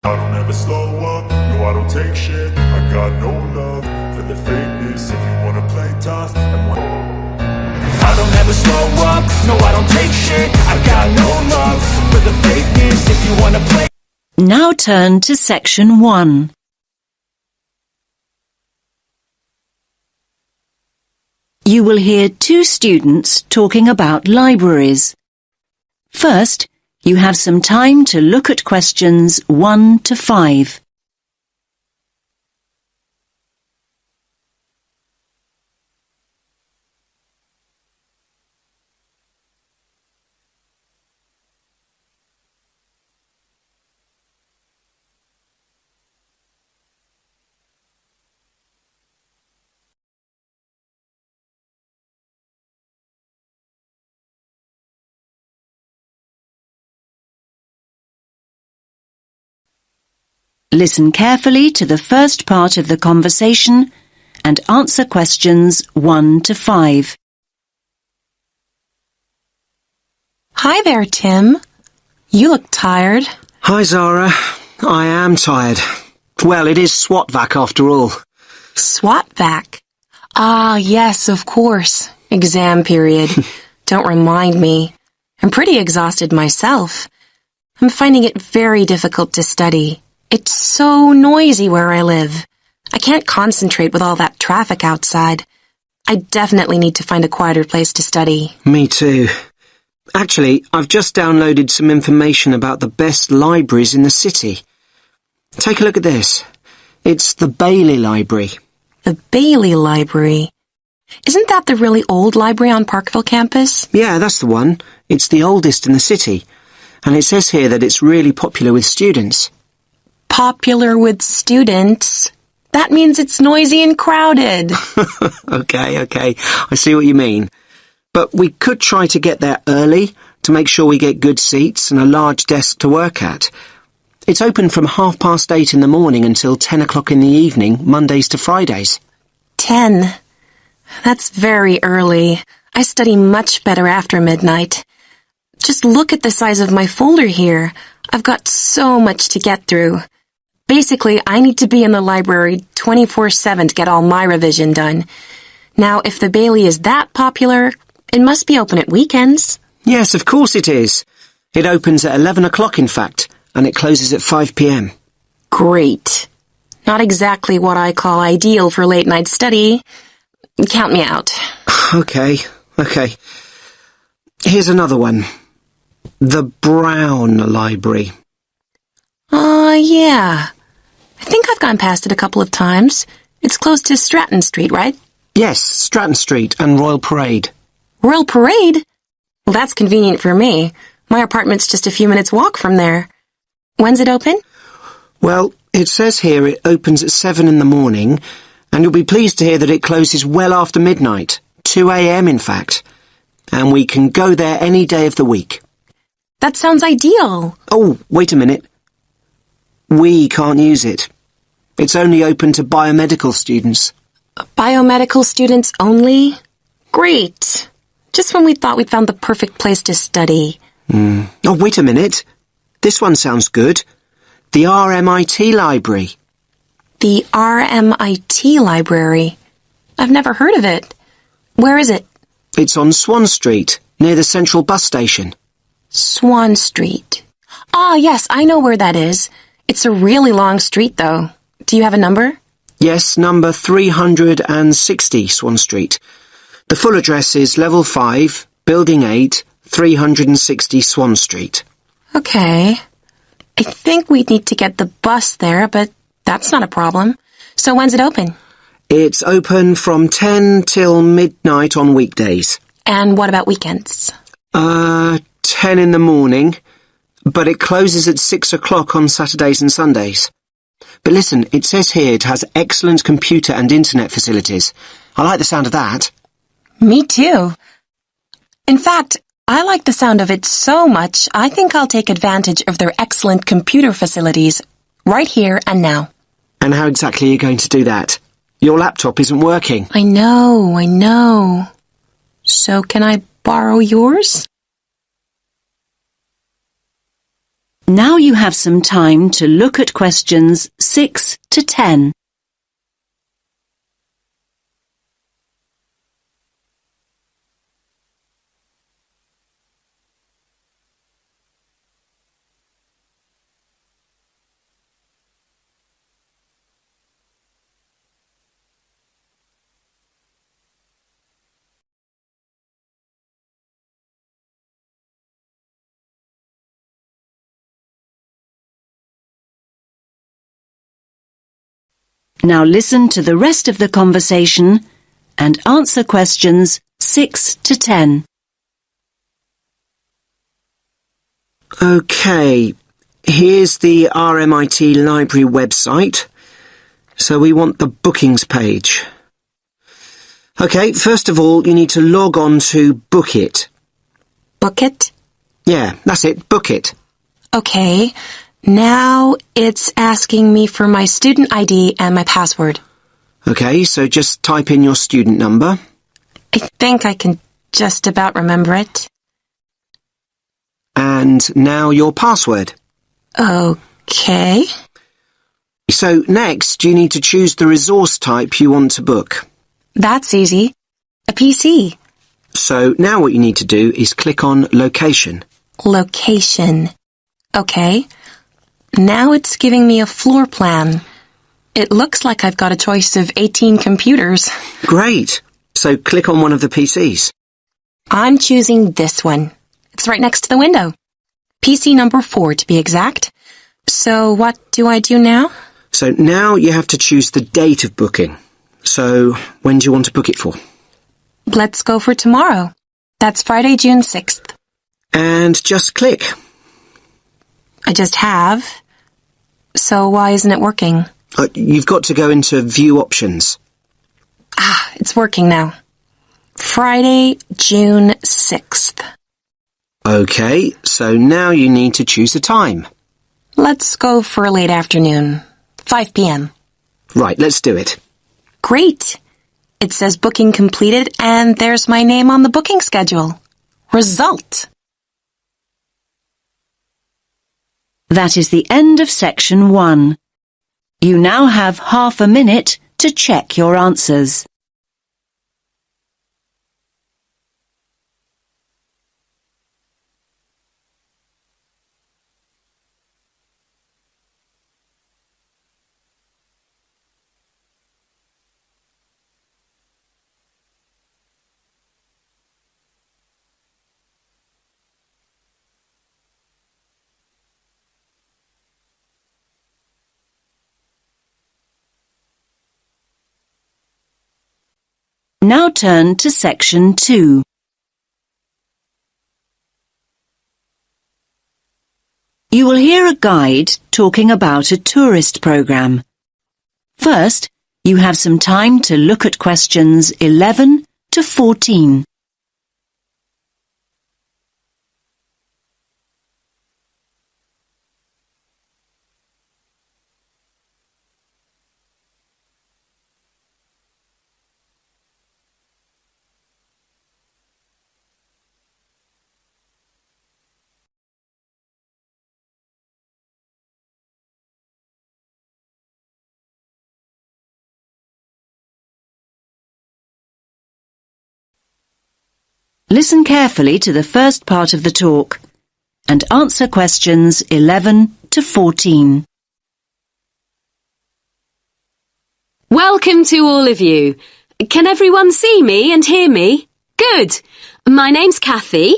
I don't ever slow up, no I don't take shit. I got no love for the fakeness. If you wanna play tough and I don't ever slow up, no I don't take shit. I got no love for the fakeness. If you wanna play. Now turn to section 1. You will hear two students talking about libraries. First, you have some time to look at questions 1 to 5. Listen carefully to the first part of the conversation and answer questions 1 to 5. Hi there, Tim. You look tired. Hi, Zara. I am tired. Well, it is SWAT-vac after all. SWAT-vac? Ah, yes, of course. Exam period. Don't remind me. I'm pretty exhausted myself. I'm finding it very difficult to study. It's so noisy where I live. I can't concentrate with all that traffic outside. I definitely need to find a quieter place to study. Me too. Actually, I've just downloaded some information about the best libraries in the city. Take a look at this. It's the Bailey Library. The Bailey Library? Isn't that the really old library on Parkville campus? Yeah, that's the one. It's the oldest in the city. And it says here that it's really popular with students. Popular with students? That means it's noisy and crowded. Okay. I see what you mean. But we could try to get there early to make sure we get good seats and a large desk to work at. It's open from 8:30 in the morning until 10 o'clock in the evening, Mondays to Fridays. 10. That's very early. I study much better after midnight. Just look at the size of my folder here. I've got so much to get through. Basically, I need to be in the library 24/7 to get all my revision done. Now, if the Bailey is that popular, it must be open at weekends. Yes, of course it is. It opens at 11 o'clock, in fact, and it closes at 5 p.m. Great. Not exactly what I call ideal for late-night study. Count me out. Okay. Here's another one. The Brown Library. Yeah. I think I've gone past it a couple of times. It's close to Stratton Street, right? Yes, Stratton Street and Royal Parade. Royal Parade? Well, that's convenient for me. My apartment's just a few minutes' walk from there. When's it open? Well, it says here it opens at 7 in the morning, and you'll be pleased to hear that it closes well after midnight, 2 a.m. in fact. And we can go there any day of the week. That sounds ideal. Oh, wait a minute. We can't use it. It's only open to biomedical students. Biomedical students only? Great. Just when we thought we'd found the perfect place to study. Oh, wait a minute. This one sounds good. The RMIT Library. The RMIT Library? I've never heard of it. Where is it? It's on Swan Street, near the Central Bus Station. Swan Street. Ah, yes, I know where that is. It's a really long street, though. Do you have a number? Yes, number 360 Swan Street. The full address is Level 5, Building 8, 360 Swan Street. Okay. I think we'd need to get the bus there, but that's not a problem. So when's it open? It's open from 10 till midnight on weekdays. And what about weekends? 10 in the morning, but it closes at 6 o'clock on Saturdays and Sundays. But listen, it says here it has excellent computer and internet facilities. I like the sound of that. Me too. In fact, I like the sound of it so much, I think I'll take advantage of their excellent computer facilities right here and now. And how exactly are you going to do that? Your laptop isn't working. I know. So can I borrow yours? Now you have some time to look at questions 6 to 10. Now listen to the rest of the conversation and answer questions 6 to 10. OK, here's the RMIT Library website. So we want the bookings page. OK, first of all, you need to log on to Book It. Book it? Yeah, that's it, Book It. Okay. Now it's asking me for my student ID and my password. OK, so just type in your student number. I think I can just about remember it. And now your password. Okay. So next, you need to choose the resource type you want to book. That's easy. A PC. So now what you need to do is click on Location. Location. Okay. Now it's giving me a floor plan. It looks like I've got a choice of 18 computers. Great. So click on one of the PCs. I'm choosing this one. It's right next to the window. PC number 4 to be exact. So what do I do now? So now you have to choose the date of booking. So when do you want to book it for? Let's go for tomorrow. That's Friday, June 6th. And just click. I just have. So why isn't it working? You've got to go into View Options. Ah, it's working now. Friday, June 6th. OK, so now you need to choose a time. Let's go for late afternoon. 5 p.m. Right, let's do it. Great! It says booking completed and there's my name on the booking schedule. Result! That is the end of section 1. You now have half a minute to check your answers. Now turn to section 2. You will hear a guide talking about a tourist program. First, you have some time to look at questions 11 to 14. Listen carefully to the first part of the talk and answer questions 11 to 14. Welcome to all of you. Can everyone see me and hear me? Good. My name's Kathy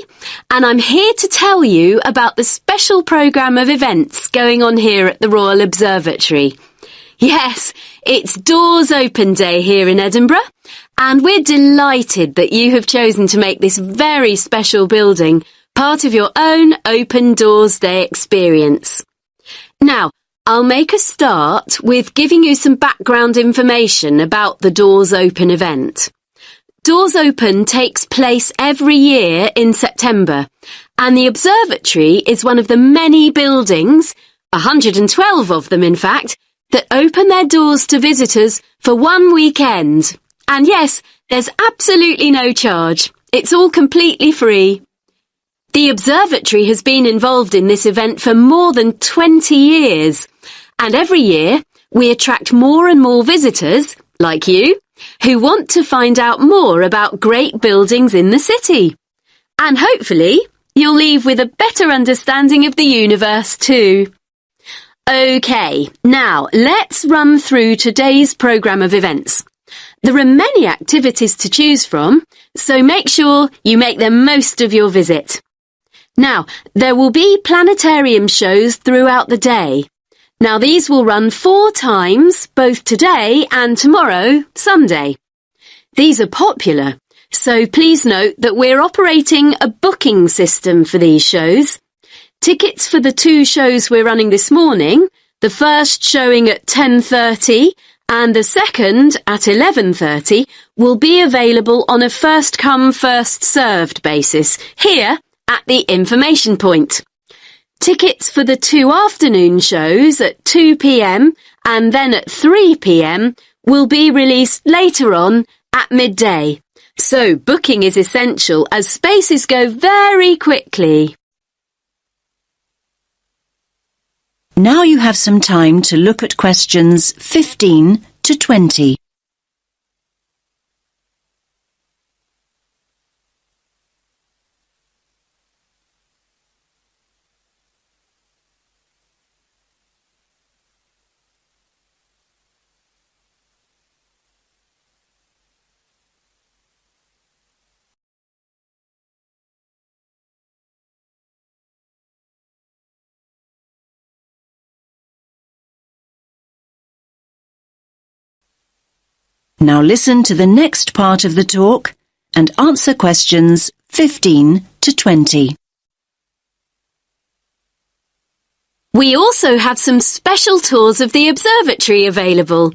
and I'm here to tell you about the special programme of events going on here at the Royal Observatory. Yes, it's Doors Open Day here in Edinburgh, and we're delighted that you have chosen to make this very special building part of your own Open Doors Day experience. Now, I'll make a start with giving you some background information about the Doors Open event. Doors Open takes place every year in September, and the observatory is one of the many buildings, 112 of them in fact, that open their doors to visitors for one weekend. And yes, there's absolutely no charge. It's all completely free. The observatory has been involved in this event for more than 20 years, and every year we attract more and more visitors, like you, who want to find out more about great buildings in the city. And hopefully, you'll leave with a better understanding of the universe too. OK, now let's run through today's programme of events. There are many activities to choose from, so make sure you make the most of your visit. Now, there will be planetarium shows throughout the day. Now, these will run 4 times, both today and tomorrow, Sunday. These are popular, so please note that we're operating a booking system for these shows. Tickets for the 2 shows we're running this morning, the first showing at 10:30 and the second at 11:30, will be available on a first-come, first-served basis here at the information point. Tickets for the 2 afternoon shows at 2 p.m. and then at 3 p.m. will be released later on at midday. So booking is essential as spaces go very quickly. Now you have some time to look at questions 15 to 20. Now listen to the next part of the talk and answer questions 15 to 20. We also have some special tours of the observatory available.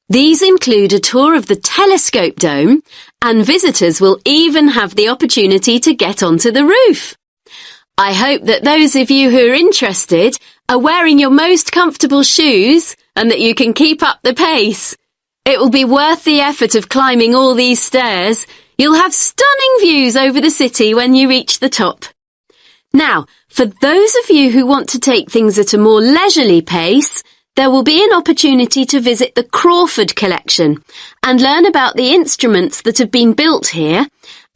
These include a tour of the telescope dome, and visitors will even have the opportunity to get onto the roof. I hope that those of you who are interested are wearing your most comfortable shoes and that you can keep up the pace. It will be worth the effort of climbing all these stairs. You'll have stunning views over the city when you reach the top. Now, for those of you who want to take things at a more leisurely pace, there will be an opportunity to visit the Crawford collection and learn about the instruments that have been built here,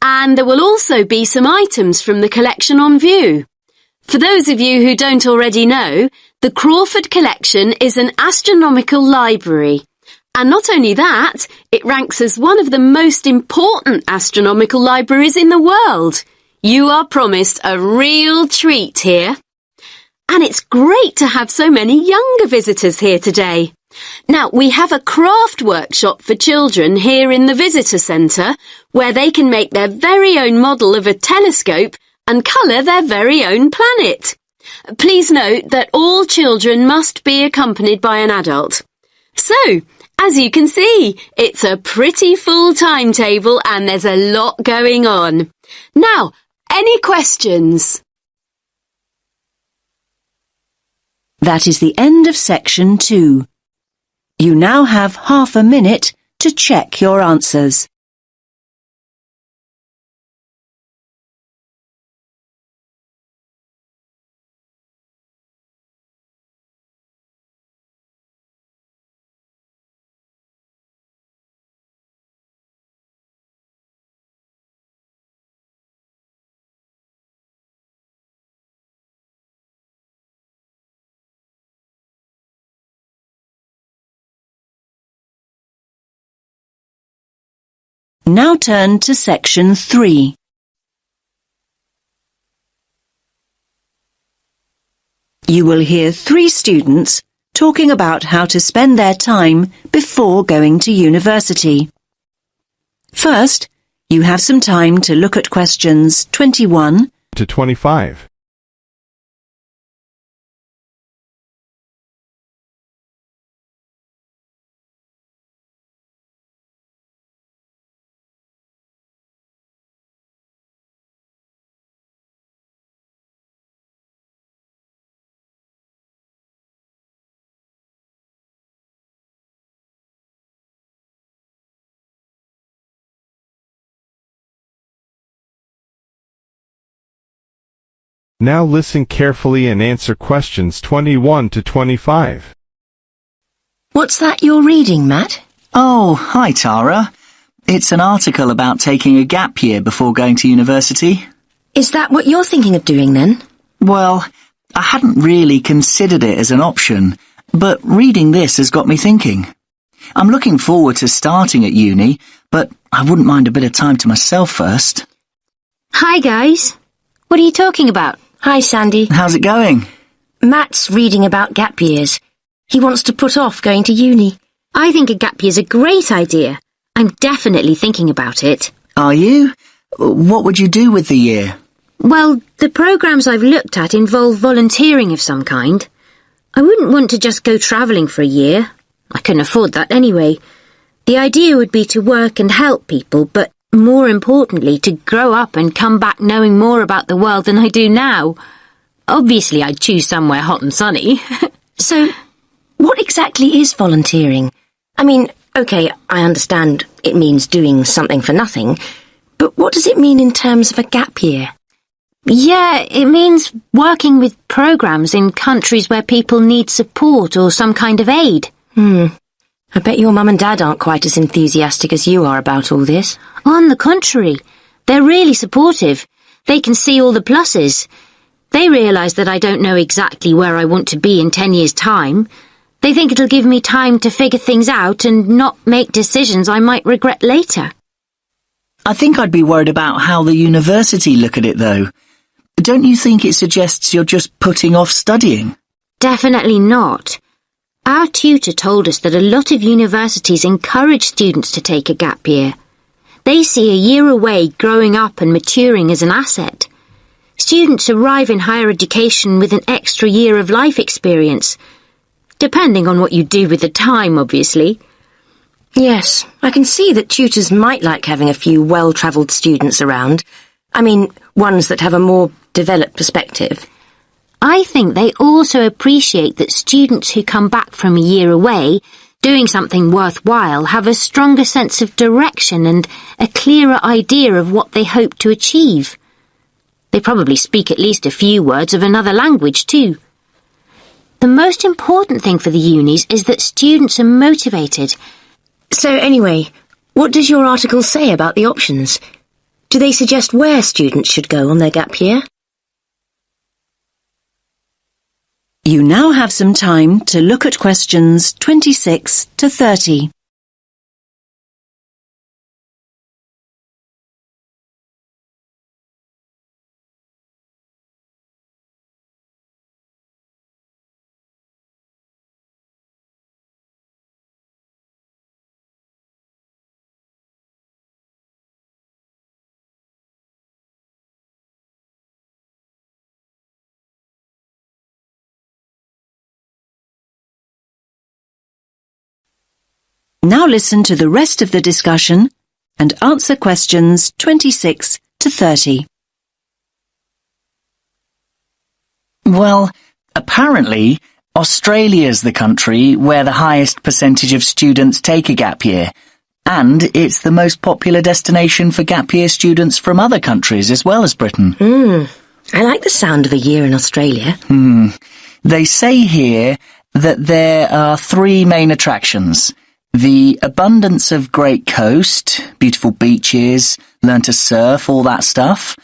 and there will also be some items from the collection on view. For those of you who don't already know, the Crawford collection is an astronomical library. And not only that, it ranks as one of the most important astronomical libraries in the world. You are promised a real treat here. And it's great to have so many younger visitors here today. Now, we have a craft workshop for children here in the visitor centre where they can make their very own model of a telescope and colour their very own planet. Please note that all children must be accompanied by an adult. So, as you can see, it's a pretty full timetable and there's a lot going on. Now, any questions? That is the end of section 2. You now have half a minute to check your answers. Now turn to section 3. You will hear 3 students talking about how to spend their time before going to university. First, you have some time to look at questions 21 to 25. Now listen carefully and answer questions 21 to 25. What's that you're reading, Matt? Oh, hi Tara. It's an article about taking a gap year before going to university. Is that what you're thinking of doing then? Well, I hadn't really considered it as an option, but reading this has got me thinking. I'm looking forward to starting at uni, but I wouldn't mind a bit of time to myself first. Hi, guys. What are you talking about? Hi, Sandy. How's it going? Matt's reading about gap years. He wants to put off going to uni. I think a gap year's a great idea. I'm definitely thinking about it. Are you? What would you do with the year? Well, the programmes I've looked at involve volunteering of some kind. I wouldn't want to just go travelling for a year. I couldn't afford that anyway. The idea would be to work and help people, but more importantly, to grow up and come back knowing more about the world than I do now. Obviously, I'd choose somewhere hot and sunny. So, what exactly is volunteering? I mean, OK, I understand it means doing something for nothing, but what does it mean in terms of a gap year? Yeah, it means working with programmes in countries where people need support or some kind of aid. I bet your mum and dad aren't quite as enthusiastic as you are about all this. On the contrary, they're really supportive. They can see all the pluses. They realise that I don't know exactly where I want to be in 10 years' time. They think it'll give me time to figure things out and not make decisions I might regret later. I think I'd be worried about how the university look at it, though. Don't you think it suggests you're just putting off studying? Definitely not. Our tutor told us that a lot of universities encourage students to take a gap year. They see a year away growing up and maturing as an asset. Students arrive in higher education with an extra year of life experience, depending on what you do with the time, obviously. Yes, I can see that tutors might like having a few well-travelled students around. I mean, ones that have a more developed perspective. I think they also appreciate that students who come back from a year away, doing something worthwhile, have a stronger sense of direction and a clearer idea of what they hope to achieve. They probably speak at least a few words of another language too. The most important thing for the unis is that students are motivated. So anyway, what does your article say about the options? Do they suggest where students should go on their gap year? You now have some time to look at questions 26 to 30. Now listen to the rest of the discussion and answer questions 26 to 30. Well, apparently, Australia's the country where the highest percentage of students take a gap year, and it's the most popular destination for gap year students from other countries as well as Britain. I like the sound of a year in Australia. They say here that there are three main attractions. The abundance of great coast, beautiful beaches, learn to surf, all that stuff.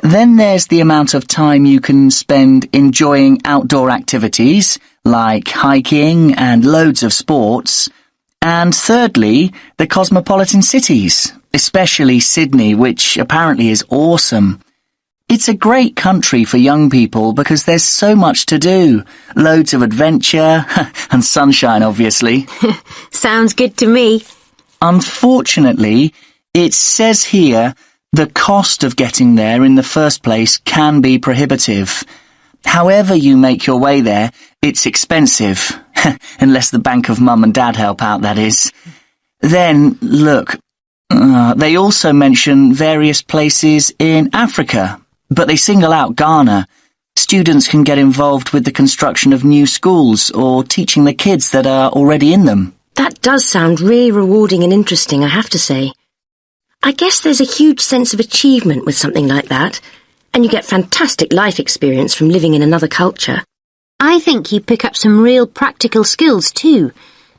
Then there's the amount of time you can spend enjoying outdoor activities, like hiking and loads of sports. And thirdly, the cosmopolitan cities, especially Sydney, which apparently is awesome. It's a great country for young people because there's so much to do. Loads of adventure and sunshine, obviously. Sounds good to me. Unfortunately, it says here the cost of getting there in the first place can be prohibitive. However you make your way there, it's expensive. Unless the bank of mum and dad help out, that is. Then, look, they also mention various places in Africa. But they single out Ghana. Students can get involved with the construction of new schools or teaching the kids that are already in them. That does sound really rewarding and interesting, I have to say. I guess there's a huge sense of achievement with something like that. and you get fantastic life experience from living in another culture. I think you pick up some real practical skills too.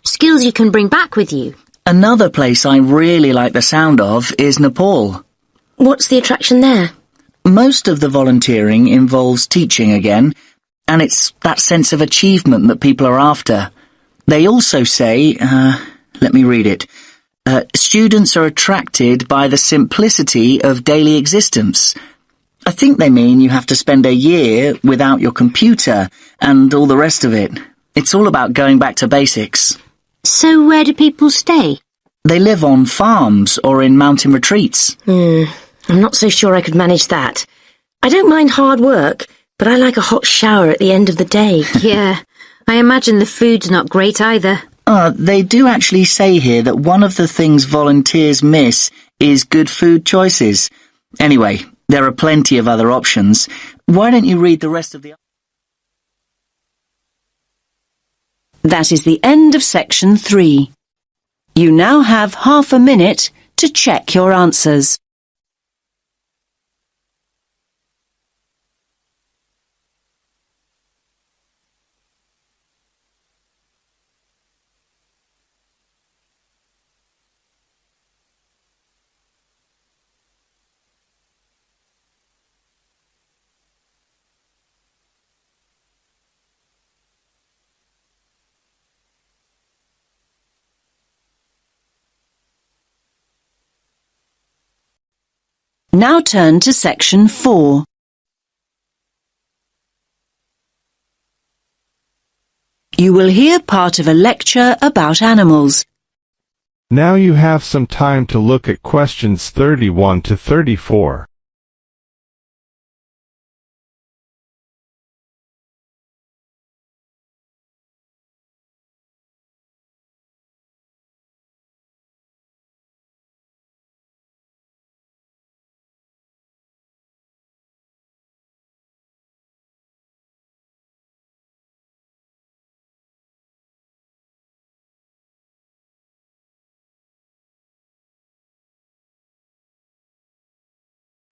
Skills you can bring back with you. Another place I really like the sound of is Nepal. What's the attraction there? Most of the volunteering involves teaching again, and it's that sense of achievement that people are after. They also say, let me read it, students are attracted by the simplicity of daily existence. I think they mean you have to spend a year without your computer and all the rest of it. It's all about going back to basics. So where do people stay? They live on farms or in mountain retreats. I'm not so sure I could manage that. I don't mind hard work, but I like a hot shower at the end of the day. Yeah, I imagine the food's not great either. They do actually say here that one of the things volunteers miss is good food choices. Anyway, there are plenty of other options. Why don't you read the rest of the... That is the end of section 3. You now have half a minute to check your answers. Now turn to section 4. You will hear part of a lecture about animals. Now you have some time to look at questions 31 to 34.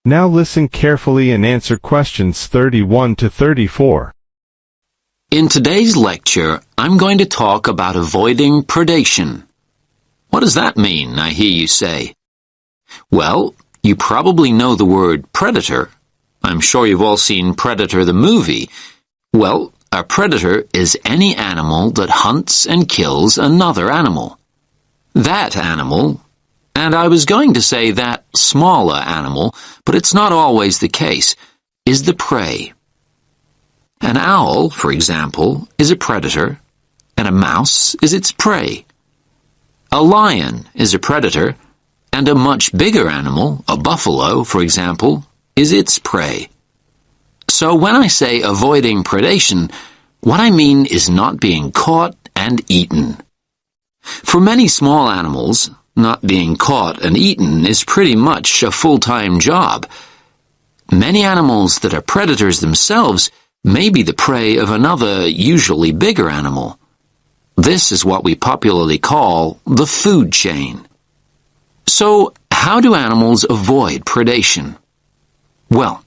Now listen carefully and answer questions 31 to 34. In today's lecture, I'm going to talk about avoiding predation. What does that mean, I hear you say? Well, you probably know the word predator. I'm sure you've all seen Predator the movie. Well, a predator is any animal that hunts and kills another animal. That animal, and I was going to say that smaller animal, but it's not always the case, is the prey. An owl, for example, is a predator, and a mouse is its prey. A lion is a predator, and a much bigger animal, a buffalo, for example, is its prey. So when I say avoiding predation, what I mean is not being caught and eaten. For many small animals, not being caught and eaten is pretty much a full-time job. Many animals that are predators themselves may be the prey of another, usually bigger animal. This is what we popularly call the food chain. So, how do animals avoid predation? Well,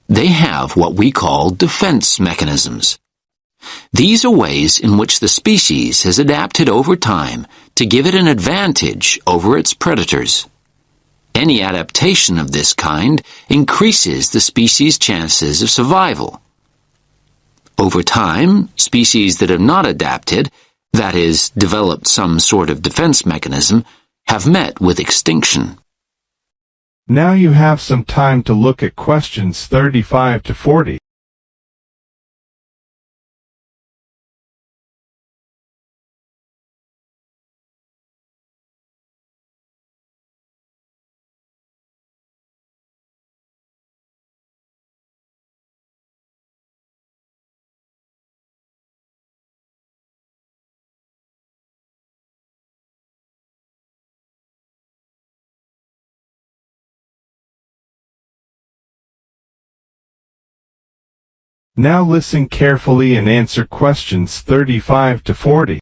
they have what we call defense mechanisms. These are ways in which the species has adapted over time to give it an advantage over its predators. Any adaptation of this kind increases the species' chances of survival. Over time, species that have not adapted, that is, developed some sort of defense mechanism, have met with extinction. Now you have some time to look at questions 35 to 40. Now listen carefully and answer questions 35 to 40.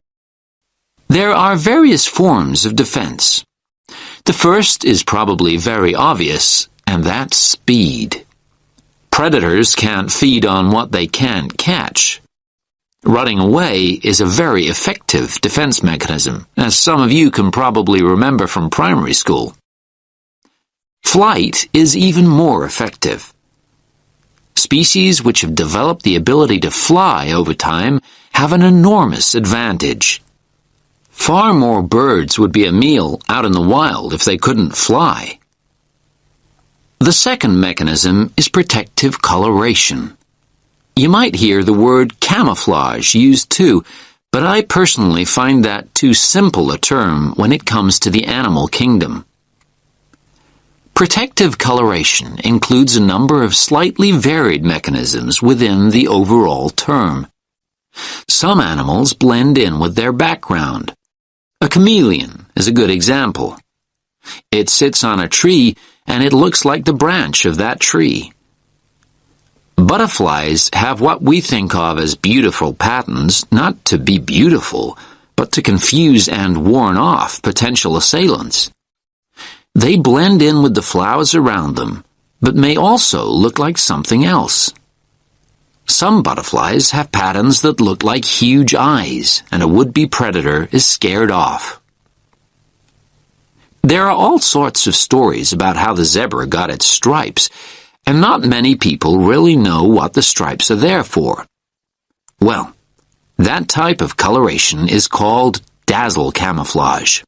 There are various forms of defense. The first is probably very obvious, and that's speed. Predators can't feed on what they can't catch. Running away is a very effective defense mechanism, as some of you can probably remember from primary school. Flight is even more effective. Species which have developed the ability to fly over time have an enormous advantage. Far more birds would be a meal out in the wild if they couldn't fly. The second mechanism is protective coloration. You might hear the word camouflage used too, but I personally find that too simple a term when it comes to the animal kingdom. Protective coloration includes a number of slightly varied mechanisms within the overall term. Some animals blend in with their background. A chameleon is a good example. It sits on a tree and it looks like the branch of that tree. Butterflies have what we think of as beautiful patterns, not to be beautiful, but to confuse and warn off potential assailants. They blend in with the flowers around them, but may also look like something else. Some butterflies have patterns that look like huge eyes, and a would-be predator is scared off. There are all sorts of stories about how the zebra got its stripes, and not many people really know what the stripes are there for. Well, that type of coloration is called dazzle camouflage.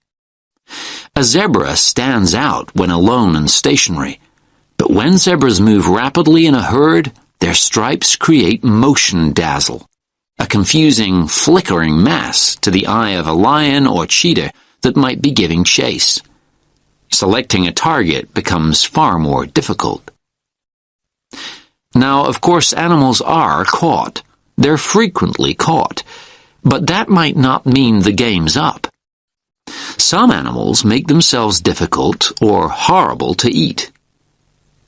A zebra stands out when alone and stationary, but when zebras move rapidly in a herd, their stripes create motion dazzle, a confusing, flickering mass to the eye of a lion or cheetah that might be giving chase. Selecting a target becomes far more difficult. Now, of course, animals are caught. They're frequently caught, but that might not mean the game's up. Some animals make themselves difficult or horrible to eat.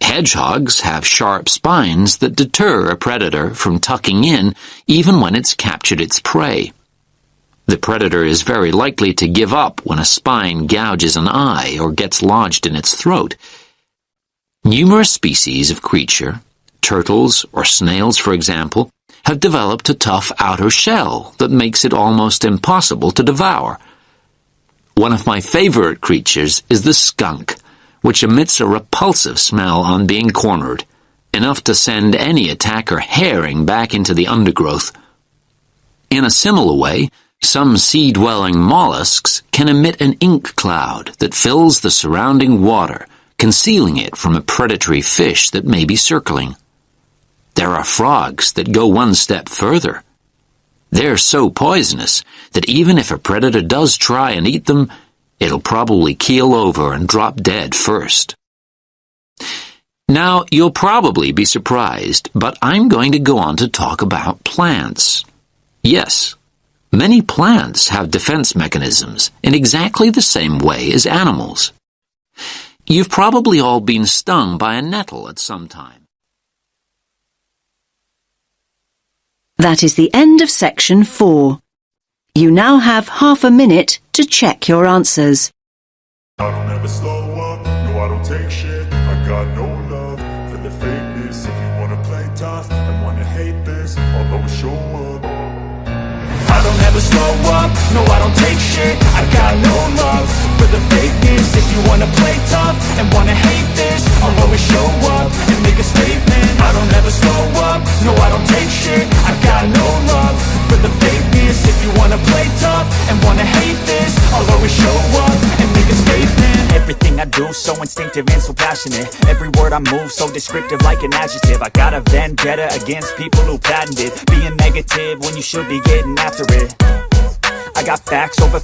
Hedgehogs have sharp spines that deter a predator from tucking in even when it's captured its prey. The predator is very likely to give up when a spine gouges an eye or gets lodged in its throat. Numerous species of creature, turtles or snails for example, have developed a tough outer shell that makes it almost impossible to devour. One of my favorite creatures is the skunk, which emits a repulsive smell on being cornered, enough to send any attacker harrying back into the undergrowth. In a similar way, some sea-dwelling mollusks can emit an ink cloud that fills the surrounding water, concealing it from a predatory fish that may be circling. There are frogs that go one step further. They're so poisonous that even if a predator does try and eat them, it'll probably keel over and drop dead first. Now, you'll probably be surprised, but I'm going to go on to talk about plants. Yes, many plants have defense mechanisms in exactly the same way as animals. You've probably all been stung by a nettle at some time. That is the end of section 4. You now have half a minute to check your answers. I don't ever slow up, no I don't take shit. I got no love for the fakeness. If you wanna play tough and wanna hate this, I'll always show up. I don't ever slow up, no I don't take shit. I got no love for the fakeness. If you wanna play tough and wanna hate this, I'll always show up and make a statement. I don't ever slow up, no I don't take shit. I got no love for the fakeness. If you wanna play tough and wanna hate this, I'll always show up and make a statement. Everything I do so instinctive and so passionate. Every word I move so descriptive like an adjective. I got a vendetta against people who patented being negative when you should be getting after it. I got facts over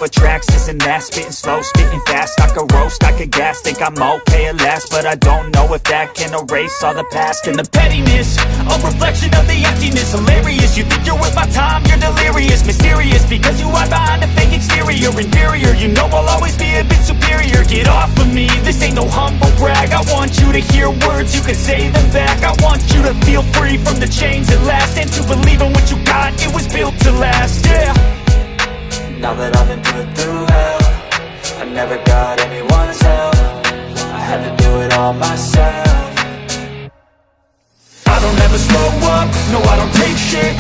tracks, this and that. Spitting slow, spitting fast. I could roast, I could gas. Think I'm okay at last, but I don't know if that can erase all the past. And the pettiness, a reflection of the emptiness. Hilarious, you think you're worth my time, you're delirious. Mysterious, because you hide behind a fake exterior. Inferior, you know I'll always be a bit superior. Get off of me, this ain't no humble brag. I want you to hear words, you can say them back. I want you to feel free from the chains at last, and to believe in what you got, it was built to last, yeah. Now that I've been put through hell, I never got anyone's help. I had to do it all myself. shit.